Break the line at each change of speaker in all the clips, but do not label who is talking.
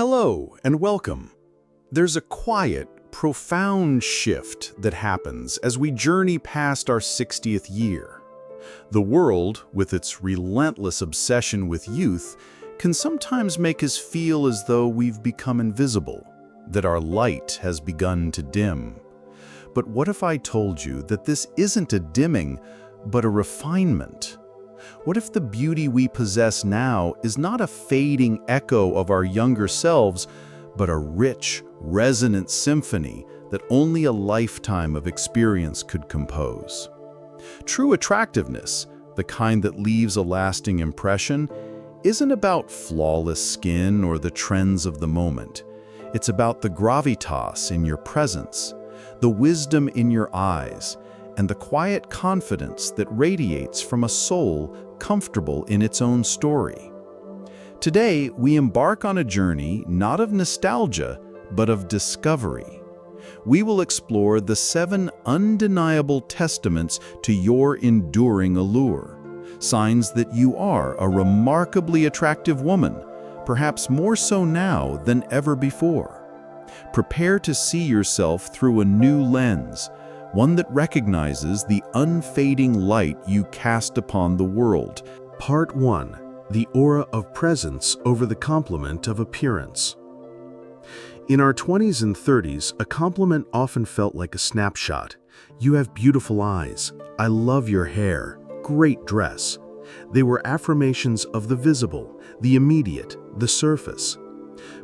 Hello and welcome. There's a quiet, profound shift that happens as we journey past our 60th year. The world, with its relentless obsession with youth, can sometimes make us feel as though we've become invisible, that our light has begun to dim. But what if I told you that this isn't a dimming, but a refinement? What if the beauty we possess now is not a fading echo of our younger selves, but a rich, resonant symphony that only a lifetime of experience could compose? True attractiveness, the kind that leaves a lasting impression, isn't about flawless skin or the trends of the moment. It's about the gravitas in your presence, the wisdom in your eyes, and the quiet confidence that radiates from a soul comfortable in its own story. Today, we embark on a journey not of nostalgia, but of discovery. We will explore the 7 undeniable testaments to your enduring allure, signs that you are a remarkably attractive woman, perhaps more so now than ever before. Prepare to see yourself through a new lens, one that recognizes the unfading light you cast upon the world. Part 1. The aura of presence over the compliment of appearance. In our 20s and 30s, a compliment often felt like a snapshot. You have beautiful eyes. I love your hair. Great dress. They were affirmations of the visible, the immediate, the surface.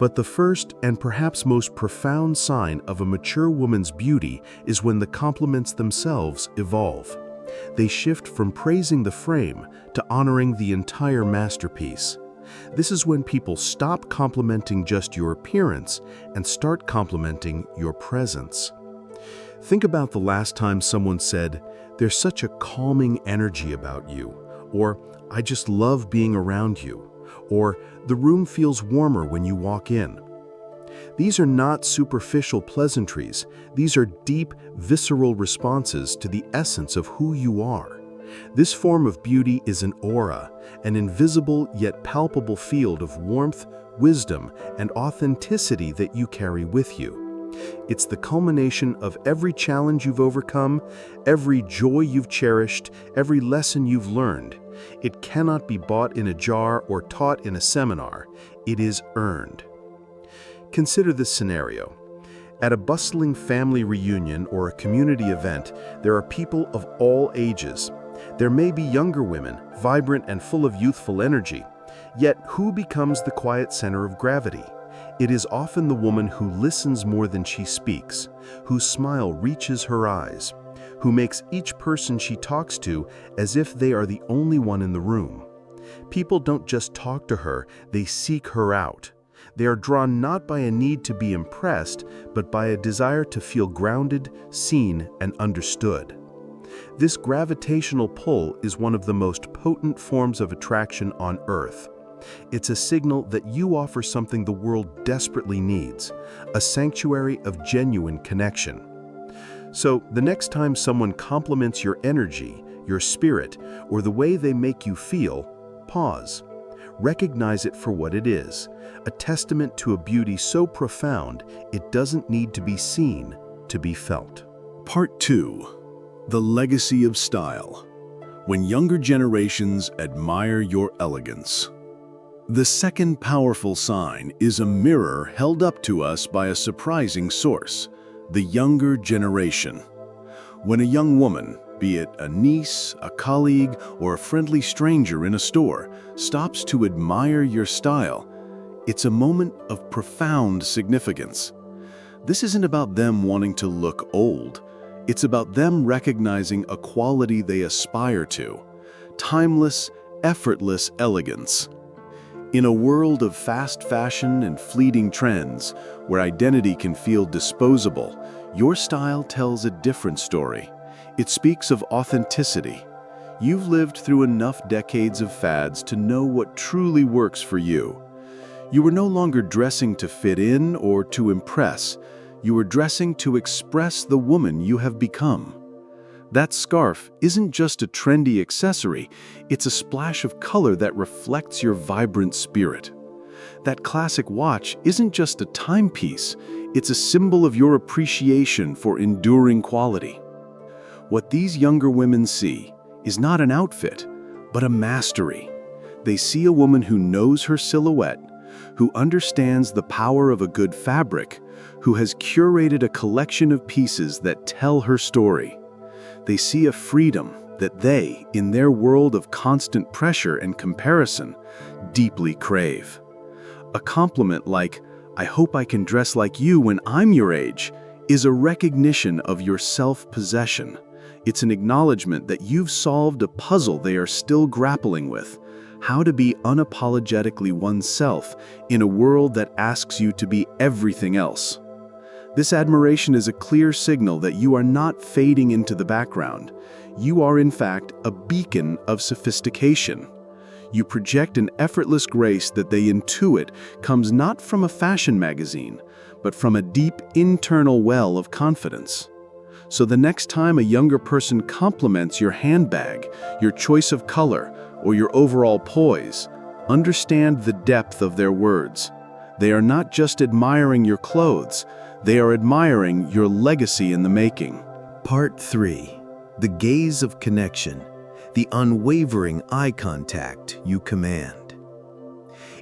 But the first and perhaps most profound sign of a mature woman's beauty is when the compliments themselves evolve. They shift from praising the frame to honoring the entire masterpiece. This is when people stop complimenting just your appearance and start complimenting your presence. Think about the last time someone said, "There's such a calming energy about you," or "I just love being around you," or "The room feels warmer when you walk in." These are not superficial pleasantries. These are deep, visceral responses to the essence of who you are. This form of beauty is an aura, an invisible yet palpable field of warmth, wisdom, and authenticity that you carry with you. It's the culmination of every challenge you've overcome, every joy you've cherished, every lesson you've learned. It cannot be bought in a jar or taught in a seminar. It is earned. Consider this scenario. At a bustling family reunion or a community event, there are people of all ages. There may be younger women, vibrant and full of youthful energy. Yet who becomes the quiet center of gravity? It is often the woman who listens more than she speaks, whose smile reaches her eyes, who makes each person she talks to as if they are the only one in the room. People don't just talk to her, they seek her out. They are drawn not by a need to be impressed, but by a desire to feel grounded, seen, and understood. This gravitational pull is one of the most potent forms of attraction on Earth. It's a signal that you offer something the world desperately needs, a sanctuary of genuine connection. So, the next time someone compliments your energy, your spirit, or the way they make you feel, pause. Recognize it for what it is, a testament to a beauty so profound it doesn't need to be seen to be felt. Part 2. The legacy of style. When younger generations admire your elegance. The second powerful sign is a mirror held up to us by a surprising source, the younger generation. When a young woman, be it a niece, a colleague, or a friendly stranger in a store, stops to admire your style, it's a moment of profound significance. This isn't about them wanting to look old. It's about them recognizing a quality they aspire to, timeless, effortless elegance. In a world of fast fashion and fleeting trends, where identity can feel disposable, your style tells a different story. It speaks of authenticity. You've lived through enough decades of fads to know what truly works for you. You were no longer dressing to fit in or to impress. You were dressing to express the woman you have become. That scarf isn't just a trendy accessory, it's a splash of color that reflects your vibrant spirit. That classic watch isn't just a timepiece, it's a symbol of your appreciation for enduring quality. What these younger women see is not an outfit, but a mastery. They see a woman who knows her silhouette, who understands the power of a good fabric, who has curated a collection of pieces that tell her story. They see a freedom that they, in their world of constant pressure and comparison, deeply crave. A compliment like, "I hope I can dress like you when I'm your age," is a recognition of your self-possession. It's an acknowledgement that you've solved a puzzle they are still grappling with: how to be unapologetically oneself in a world that asks you to be everything else. This admiration is a clear signal that you are not fading into the background. You are, in fact, a beacon of sophistication. You project an effortless grace that they intuit comes not from a fashion magazine, but from a deep internal well of confidence. So the next time a younger person compliments your handbag, your choice of color, or your overall poise, understand the depth of their words. They are not just admiring your clothes, they are admiring your legacy in the making.
Part 3. The gaze of connection, the unwavering eye contact you command.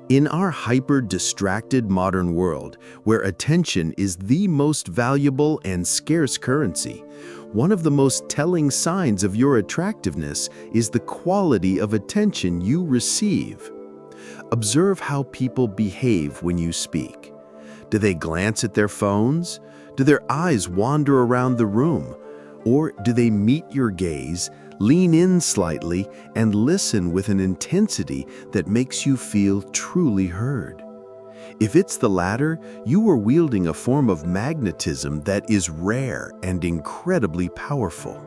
In our hyper-distracted modern world, where attention is the most valuable and scarce currency, one of the most telling signs of your attractiveness is the quality of attention you receive. Observe how people behave when you speak. Do they glance at their phones? Do their eyes wander around the room? Or do they meet your gaze, lean in slightly, and listen with an intensity that makes you feel truly heard? If it's the latter, you are wielding a form of magnetism that is rare and incredibly powerful.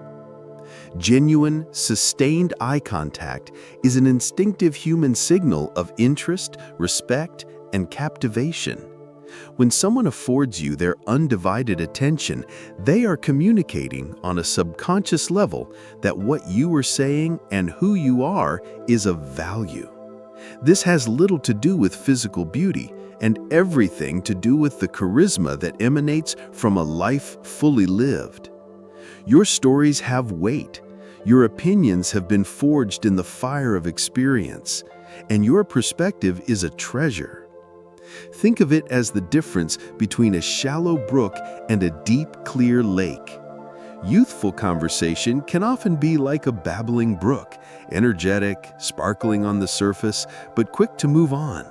Genuine, sustained eye contact is an instinctive human signal of interest, respect, and captivation. When someone affords you their undivided attention, they are communicating on a subconscious level that what you are saying and who you are is of value. This has little to do with physical beauty and everything to do with the charisma that emanates from a life fully lived. Your stories have weight. Your opinions have been forged in the fire of experience, and your perspective is a treasure. Think of it as the difference between a shallow brook and a deep, clear lake. Youthful conversation can often be like a babbling brook, energetic, sparkling on the surface, but quick to move on.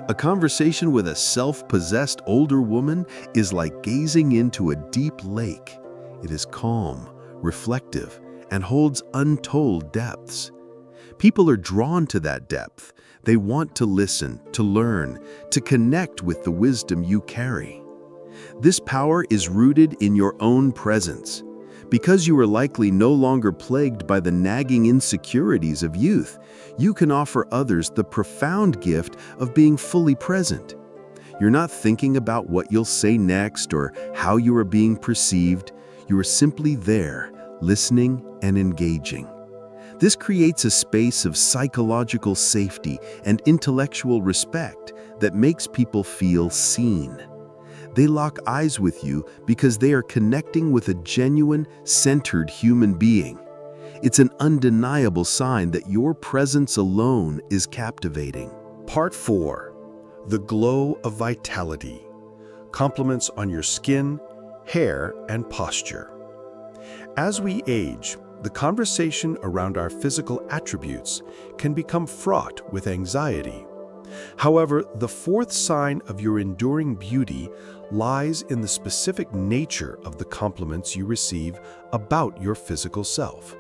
A conversation with a self-possessed older woman is like gazing into a deep lake. It is calm, reflective, and holds untold depths. People are drawn to that depth. They want to listen, to learn, to connect with the wisdom you carry. This power is rooted in your own presence. Because you are likely no longer plagued by the nagging insecurities of youth, you can offer others the profound gift of being fully present. You're not thinking about what you'll say next or how you are being perceived. You are simply there, listening and engaging. This creates a space of psychological safety and intellectual respect that makes people feel seen. They lock eyes with you because they are connecting with a genuine, centered human being. It's an undeniable sign that your presence alone is captivating.
Part 4. The glow of vitality. Compliments on your skin, hair, and posture. As we age, the conversation around our physical attributes can become fraught with anxiety. However, the fourth sign of your enduring beauty lies in the specific nature of the compliments you receive about your physical self.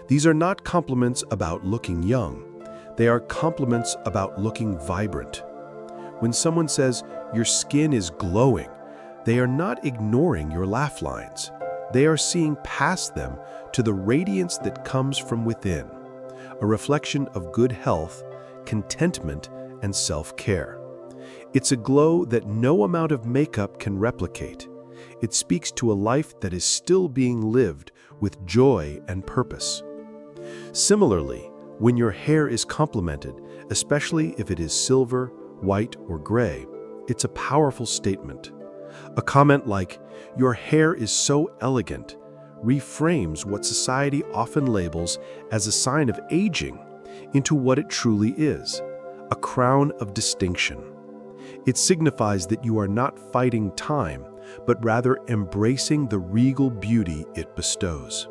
These are not compliments about looking young. They are compliments about looking vibrant. When someone says, "Your skin is glowing," they are not ignoring your laugh lines. They are seeing past them to the radiance that comes from within, a reflection of good health, contentment, and self-care. It's a glow that no amount of makeup can replicate. It speaks to a life that is still being lived with joy and purpose. Similarly, when your hair is complimented, especially if it is silver, white or gray, it's a powerful statement. A comment like, "Your hair is so elegant," reframes what society often labels as a sign of aging into what it truly is, a crown of distinction. It signifies that you are not fighting time, but rather embracing the regal beauty it bestows.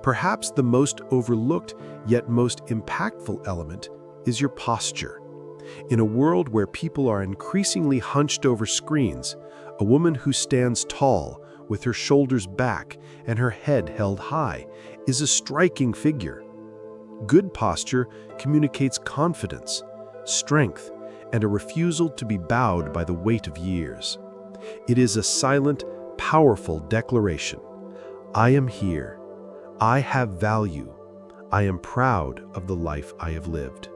Perhaps the most overlooked yet most impactful element is your posture. In a world where people are increasingly hunched over screens, a woman who stands tall, with her shoulders back and her head held high, is a striking figure. Good posture communicates confidence, strength, and a refusal to be bowed by the weight of years. It is a silent, powerful declaration. I am here. I have value. I am proud of the life I have lived.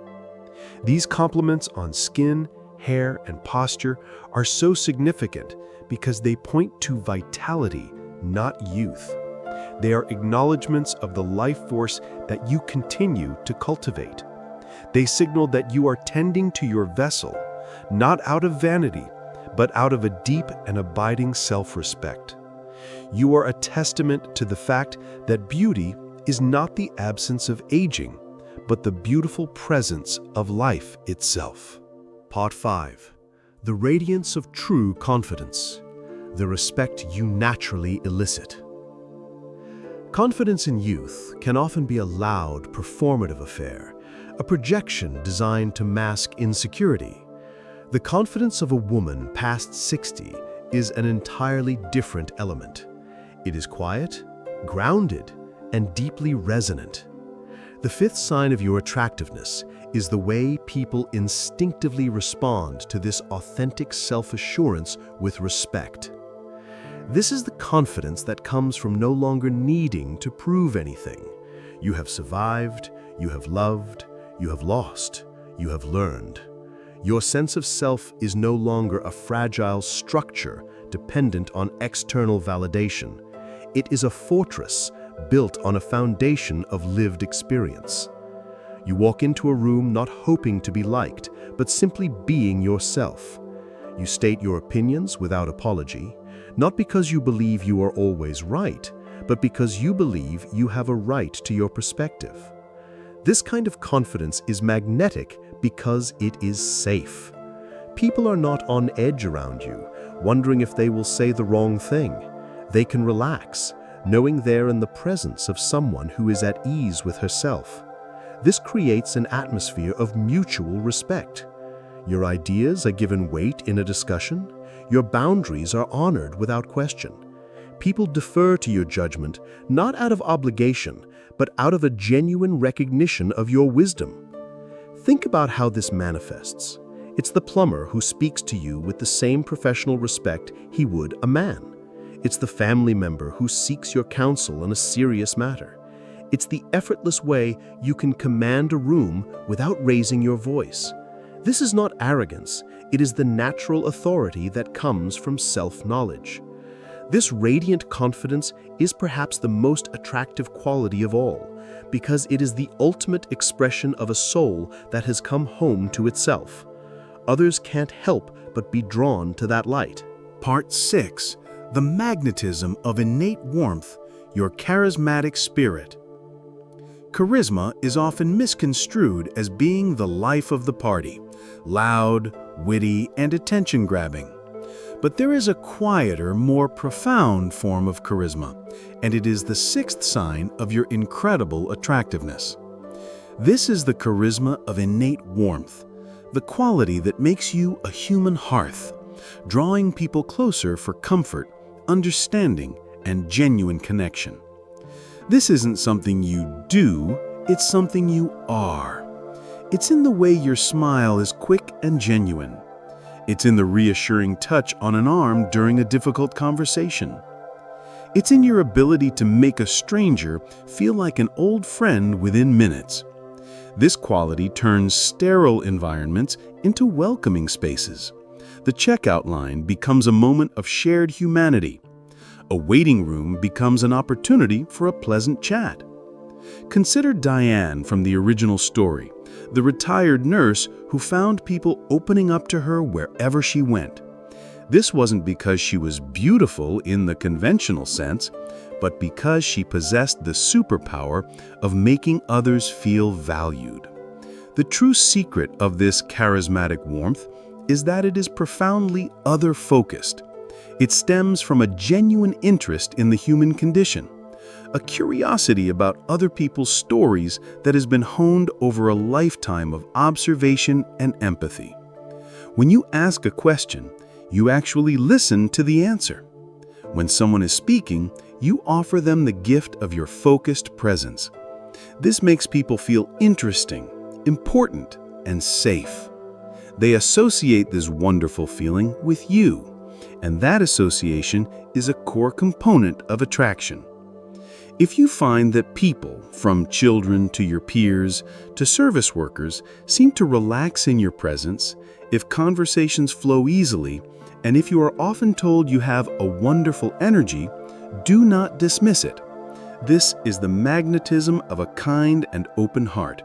These compliments on skin, hair, and posture are so significant because they point to vitality, not youth. They are acknowledgments of the life force that you continue to cultivate. They signal that you are tending to your vessel, not out of vanity, but out of a deep and abiding self-respect. You are a testament to the fact that beauty is not the absence of aging, but the beautiful presence of life itself. Part 5. The radiance of true confidence. The respect you naturally elicit. Confidence in youth can often be a loud, performative affair, a projection designed to mask insecurity. The confidence of a woman past 60 is an entirely different element. It is quiet, grounded, and deeply resonant. The fifth sign of your attractiveness is the way people instinctively respond to this authentic self-assurance with respect. This is the confidence that comes from no longer needing to prove anything. You have survived, you have loved, you have lost, you have learned. Your sense of self is no longer a fragile structure dependent on external validation. It is a fortress built on a foundation of lived experience. You walk into a room not hoping to be liked, but simply being yourself. You state your opinions without apology, not because you believe you are always right, but because you believe you have a right to your perspective. This kind of confidence is magnetic because it is safe. People are not on edge around you, wondering if they will say the wrong thing. They can relax, knowing they're in the presence of someone who is at ease with herself. This creates an atmosphere of mutual respect. Your ideas are given weight in a discussion. Your boundaries are honored without question. People defer to your judgment, not out of obligation, but out of a genuine recognition of your wisdom. Think about how this manifests. It's the plumber who speaks to you with the same professional respect he would a man. It's the family member who seeks your counsel in a serious matter. It's the effortless way you can command a room without raising your voice. This is not arrogance, it is the natural authority that comes from self-knowledge. This radiant confidence is perhaps the most attractive quality of all, because it is the ultimate expression of a soul that has come home to itself. Others can't help but be drawn to that light.
Part 6. The magnetism of innate warmth, your charismatic spirit. Charisma is often misconstrued as being the life of the party, loud, witty, and attention-grabbing. But there is a quieter, more profound form of charisma, and it is the sixth sign of your incredible attractiveness. This is the charisma of innate warmth, the quality that makes you a human hearth, drawing people closer for comfort, understanding, and genuine connection. This isn't something you do, it's something you are. It's in the way your smile is quick and genuine. It's in the reassuring touch on an arm during a difficult conversation. It's in your ability to make a stranger feel like an old friend within minutes. This quality turns sterile environments into welcoming spaces. The checkout line becomes a moment of shared humanity. A waiting room becomes an opportunity for a pleasant chat. Consider Diane from the original story, the retired nurse who found people opening up to her wherever she went. This wasn't because she was beautiful in the conventional sense, but because she possessed the superpower of making others feel valued. The true secret of this charismatic warmth is that it is profoundly other-focused. It stems from a genuine interest in the human condition, a curiosity about other people's stories that has been honed over a lifetime of observation and empathy. When you ask a question, you actually listen to the answer. When someone is speaking, you offer them the gift of your focused presence. This makes people feel interesting, important, and safe. They associate this wonderful feeling with you, and that association is a core component of attraction. If you find that people, from children to your peers to service workers, seem to relax in your presence, if conversations flow easily, and if you are often told you have a wonderful energy, do not dismiss it. This is the magnetism of a kind and open heart,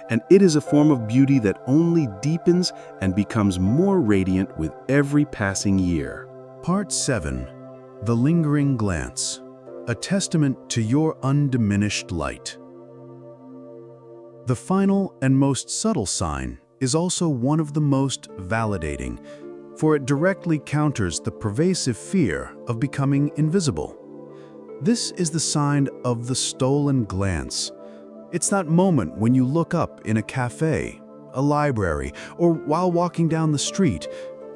and it is a form of beauty that only deepens and becomes more radiant with every passing year.
Part 7. The Lingering Glance. A testament to your undiminished light. The final and most subtle sign is also one of the most validating, for it directly counters the pervasive fear of becoming invisible. This is the sign of the stolen glance. It's that moment when you look up in a cafe, a library, or while walking down the street,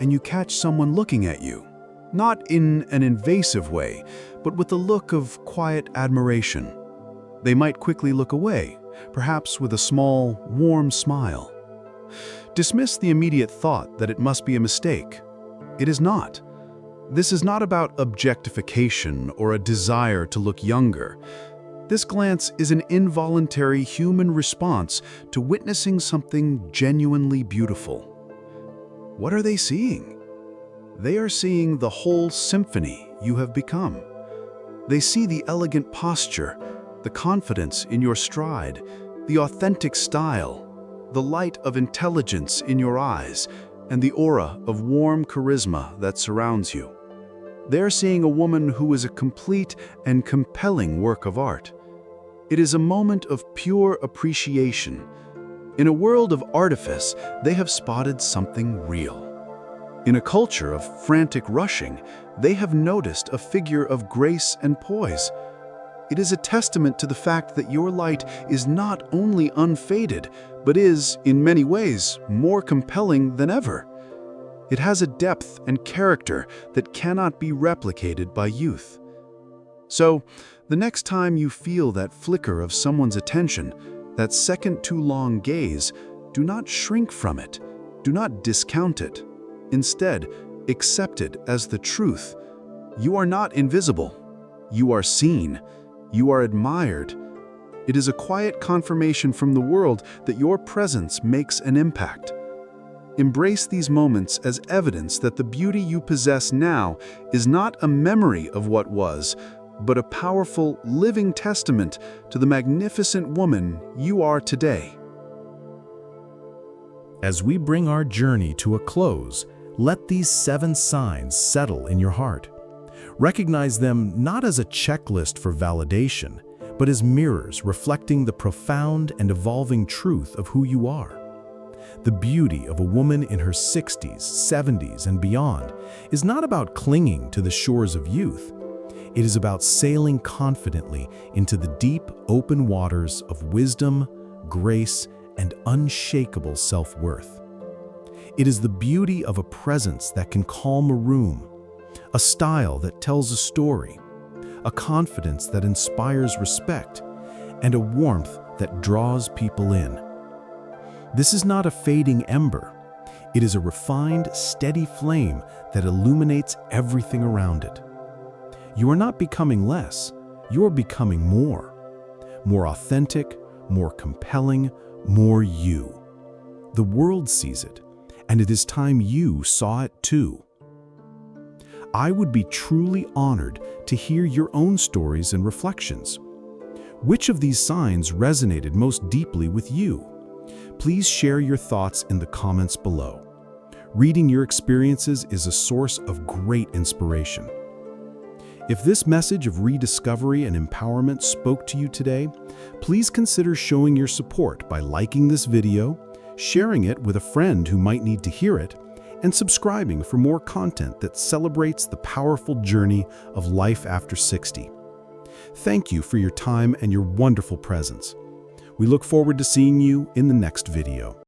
and you catch someone looking at you. Not in an invasive way, but with a look of quiet admiration. They might quickly look away, perhaps with a small, warm smile. Dismiss the immediate thought that it must be a mistake. It is not. This is not about objectification or a desire to look younger. This glance is an involuntary human response to witnessing something genuinely beautiful. What are they seeing? They are seeing the whole symphony you have become. They see the elegant posture, the confidence in your stride, the authentic style, the light of intelligence in your eyes, and the aura of warm charisma that surrounds you. They're seeing a woman who is a complete and compelling work of art. It is a moment of pure appreciation. In a world of artifice, they have spotted something real. In a culture of frantic rushing, they have noticed a figure of grace and poise. It is a testament to the fact that your light is not only unfaded, but is, in many ways, more compelling than ever. It has a depth and character that cannot be replicated by youth. So, the next time you feel that flicker of someone's attention, that second too long gaze, do not shrink from it. Do not discount it. Instead, accept it as the truth. You are not invisible. You are seen. You are admired. It is a quiet confirmation from the world that your presence makes an impact. Embrace these moments as evidence that the beauty you possess now is not a memory of what was, but a powerful, living testament to the magnificent woman you are today.
As we bring our journey to a close, let these 7 signs settle in your heart. Recognize them not as a checklist for validation, but as mirrors reflecting the profound and evolving truth of who you are. The beauty of a woman in her 60s, 70s, and beyond is not about clinging to the shores of youth. It is about sailing confidently into the deep, open waters of wisdom, grace, and unshakable self-worth. It is the beauty of a presence that can calm a room, a style that tells a story, a confidence that inspires respect, and a warmth that draws people in. This is not a fading ember. It is a refined, steady flame that illuminates everything around it. You are not becoming less, you are becoming more. More authentic, more compelling, more you. The world sees it, and it is time you saw it too. I would be truly honored to hear your own stories and reflections. Which of these signs resonated most deeply with you?
Please share your thoughts in the comments below. Reading your experiences is a source of great inspiration. If this message of rediscovery and empowerment spoke to you today, please consider showing your support by liking this video, sharing it with a friend who might need to hear it, and subscribing for more content that celebrates the powerful journey of life after 60. Thank you for your time and your wonderful presence. We look forward to seeing you in the next video.